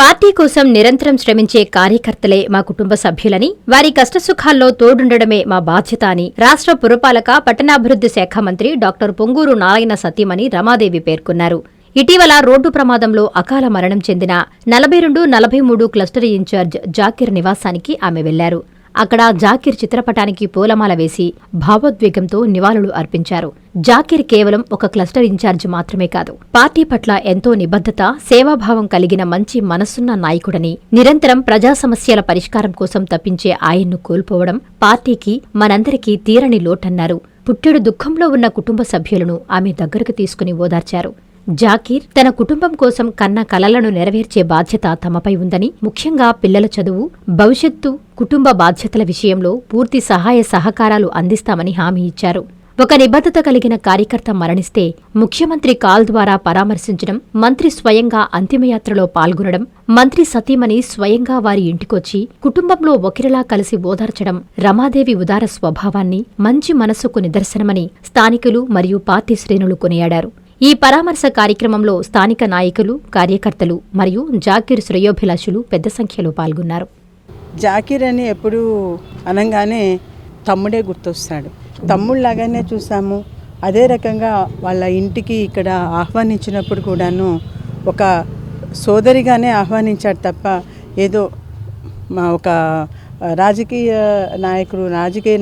Party కోసం నిరంతరం శ్రమించే కార్యకర్తలే మా కుటుంబ సభ్యులని, వారి కష్టసుఖాల్లో తోడుండడమే మా బాధ్యత అని రాష్ట్ర పురపాలక పట్టణాభివృద్ధి శాఖ మంత్రి డాక్టర్ పొంగూరు నారాయణ సతీమణి రమాదేవి పేర్కొన్నారు. ఇటీవల రోడ్డు ప్రమాదంలో అకాల మరణం చెందిన 42-43 క్లస్టర్ ఇన్ఛార్జ్ జాకీర్ నివాసానికి ఆమె వెళ్లారు. అక్కడ జాకీర్ చిత్రపటానికి పూలమాల వేసి భావోద్వేగంతో నివాళులు అర్పించారు. జాకీర్ కేవలం ఒక క్లస్టర్ ఇన్ఛార్జ్ మాత్రమే కాదు, పార్టీ పట్ల ఎంతో నిబద్ధత, సేవాభావం కలిగిన మంచి మనసున్న నాయకుడని, నిరంతరం ప్రజా సమస్యల పరిష్కారం కోసం తప్పించే ఆయన్ను కోల్పోవడం పార్టీకి, మనందరికీ తీరని లోటన్నారు. పుట్టెడు దుఃఖంలో ఉన్న కుటుంబ సభ్యులను ఆమె దగ్గరకు తీసుకుని ఓదార్చారు. జాకీర్ తన కుటుంబం కోసం కన్న కలలను నెరవేర్చే బాధ్యత తమపై ఉందని, ముఖ్యంగా పిల్లల చదువు, భవిష్యత్తు, కుటుంబ బాధ్యతల విషయంలో పూర్తి సహాయ సహకారాలు అందిస్తామని హామీ ఇచ్చారు. ఒక నిబద్ధత కలిగిన కార్యకర్త మరణిస్తే ముఖ్యమంత్రి కాల్ ద్వారా పరామర్శించడం, మంత్రి స్వయంగా అంతిమయాత్రలో పాల్గొనడం, మంత్రి సతీమణి స్వయంగా వారి ఇంటికొచ్చి కుటుంబంలో ఒకరిలా కలిసి ఓదార్చడం రమాదేవి ఉదార స్వభావాన్ని, మంచి మనస్సుకు నిదర్శనమని స్థానికులు మరియు పార్టీ శ్రేణులు కొనియాడారు. ఈ పరామర్శ కార్యక్రమంలో స్థానిక నాయకులు, కార్యకర్తలు మరియు జాకీర్ శ్రేయోభిలాషులు పెద్ద సంఖ్యలో పాల్గొన్నారు. జాకీర్ అని ఎప్పుడు అనగానే తమ్ముడే గుర్తొస్తాడు. తమ్ముళ్ళలాగానే చూసాము. అదే రకంగా వాళ్ళ ఇంటికి ఇక్కడ ఆహ్వానించినప్పుడు కూడాను ఒక సోదరిగానే ఆహ్వానించాడు తప్ప ఏదో ఒక రాజకీయ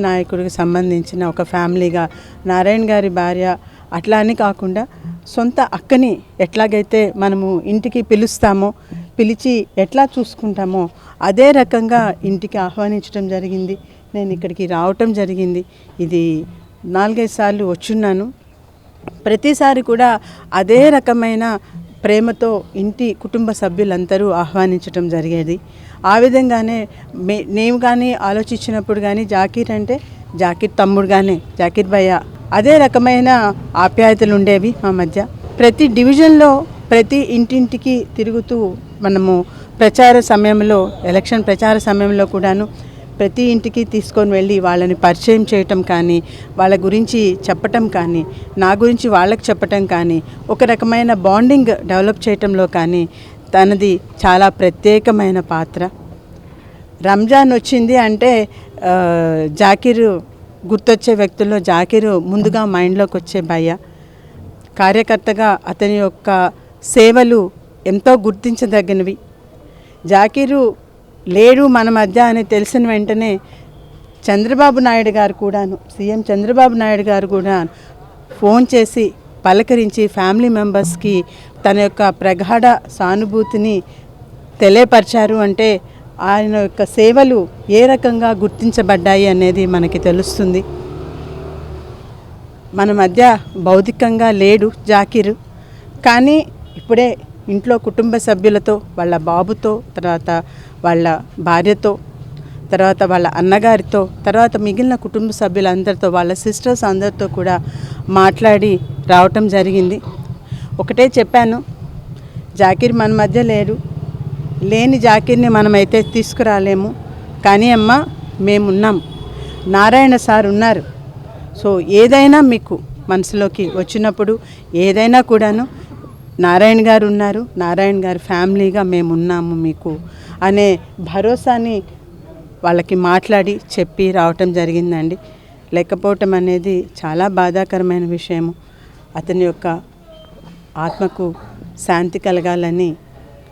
నాయకుడికి సంబంధించిన ఒక ఫ్యామిలీగా నారాయణ గారి భార్య అట్లా అని కాకుండా సొంత అక్కని ఎట్లాగైతే మనము ఇంటికి పిలుస్తామో, పిలిచి ఎట్లా చూసుకుంటామో అదే రకంగా ఇంటికి ఆహ్వానించడం జరిగింది. నేను ఇక్కడికి రావటం జరిగింది. ఇది 4-5 సార్లు వచ్చున్నాను. ప్రతిసారి కూడా అదే రకమైన ప్రేమతో ఇంటి కుటుంబ సభ్యులందరూ ఆహ్వానించడం జరిగేది. ఆ విధంగానే నేను కానీ ఆలోచించినప్పుడు కానీ జాకీర్ అంటే జాకీర్ తమ్ముడుగానే, జాకీర్ భయ్య అదే రకమైన ఆప్యాయతలు ఉండేవి మా మధ్య. ప్రతి డివిజన్లో ప్రతి ఇంటింటికి తిరుగుతూ మనము ప్రచార సమయంలో, ఎలక్షన్ ప్రచార సమయంలో కూడాను ప్రతి ఇంటికి తీసుకొని వెళ్ళి వాళ్ళని పరిచయం చేయటం కానీ, వాళ్ళ గురించి చెప్పటం కానీ, నా గురించి వాళ్ళకి చెప్పటం కానీ, ఒక రకమైన బాండింగ్ డెవలప్ చేయటంలో కానీ తనది చాలా ప్రత్యేకమైన పాత్ర. రంజాన్ వచ్చింది అంటే జాకీర్ గుర్తొచ్చే వ్యక్తుల్లో జాకీర్ ముందుగా మైండ్లోకి వచ్చే భయ్య. కార్యకర్తగా అతని యొక్క సేవలు ఎంతో గుర్తించదగినవి. జాకీరు లేడు మన మధ్య అని తెలిసిన వెంటనే చంద్రబాబు నాయుడు గారు కూడాను, సీఎం చంద్రబాబు నాయుడు గారు కూడా ఫోన్ చేసి పలకరించి ఫ్యామిలీ మెంబర్స్కి తన యొక్క ప్రగాఢ సానుభూతిని తెలియపరిచారు. అంటే ఆయన యొక్క సేవలు ఏ రకంగా గుర్తించబడ్డాయి అనేది మనకి తెలుస్తుంది. మన మధ్య భౌతికంగా లేడు జాకీర్, కానీ ఇప్పుడే ఇంట్లో కుటుంబ సభ్యులతో, వాళ్ళ బాబుతో, తర్వాత వాళ్ళ భార్యతో, తర్వాత వాళ్ళ అన్నగారితో, తర్వాత మిగిలిన కుటుంబ సభ్యులందరితో, వాళ్ళ సిస్టర్స్ అందరితో కూడా మాట్లాడి రావటం జరిగింది. ఒకటే చెప్పాను, జాకీర్ మన మధ్య లేని జాకీర్ని మనమైతే తీసుకురాలేము, కానీ అమ్మ మేమున్నాం, నారాయణ సార్ ఉన్నారు. సో ఏదైనా మీకు మనసులోకి వచ్చినప్పుడు ఏదైనా కూడాను నారాయణ గారు ఉన్నారు, నారాయణ గారి ఫ్యామిలీగా మేమున్నాము మీకు అనే భరోసాని వాళ్ళకి మాట్లాడి చెప్పి రావటం జరిగిందండి. లేకపోవటం అనేది చాలా బాధాకరమైన విషయము. అతని యొక్క ఆత్మకు శాంతి కలగాలని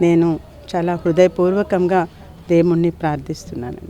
నేను చాలా హృదయపూర్వకంగా దేవుణ్ణి ప్రార్థిస్తున్నాను.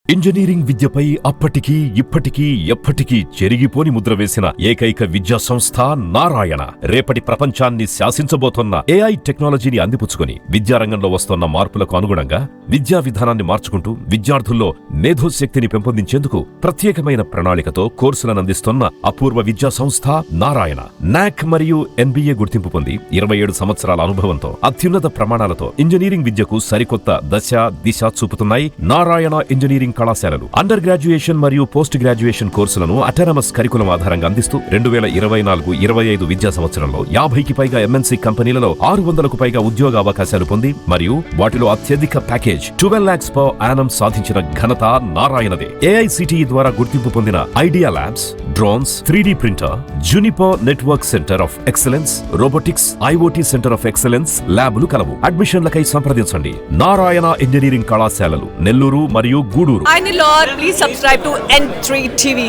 ఇంజనీరింగ్ విద్యపై అప్పటికీ ఇప్పటికీ ఎప్పటికీ చెరిగిపోని ముద్ర వేసిన ఏకైక విద్యా సంస్థ నారాయణ. రేపటి ప్రపంచాన్ని శాసించబోతోన్న ఏఐ టెక్నాలజీని అందిపుచ్చుకొని విద్యారంగంలో వస్తోన్న మార్పులకు అనుగుణంగా విద్యా విధానాన్ని మార్చుకుంటూ విద్యార్థుల్లో మేధోశక్తిని పెంపొందించేందుకు ప్రత్యేకమైన ప్రణాళికతో కోర్సులను అందిస్తున్న అపూర్వ విద్యా సంస్థ నారాయణ. నాక్ మరియు NBA గుర్తింపు పొంది 27 సంవత్సరాల అనుభవంతో అత్యున్నత ప్రమాణాలతో ఇంజనీరింగ్ విద్యకు సరికొత్త దశ దిశ చూపుతున్నాయి నారాయణ ఇంజనీరింగ్ కళాశాలలు అండర్ గ్రాడ్యుయేషన్ మరియు పోస్ట్ గ్రాడ్యుయేషన్ కోర్సులను అటానమస్ కరికులం ఆధారంగా అందిస్తూ 2024-25 విద్యా సంవత్సరంలో 50కి పైగా ఎంఎన్సీ కంపెనీలలో 600కు పైగా ఉద్యోగ అవకాశాలు పొంది మరియు వాటిలో అత్యధిక ప్యాకేజ్ 12 lakhs per annum సాధించిన ఘనత నారాయణదే. AICTE ద్వారా గుర్తింపు పొందిన idea labs, drones, 3D printer, Juniper network centre of excellence, robotics, IoT centre of excellence ల్యాబులు కలవు. అడ్మిషన్లకై సంప్రదించండి. నారాయణ ఇంజనీరింగ్ కళాశాలలు, నెల్లూరు మరియు Gudur. Hi Nilor, please subscribe to N3 TV.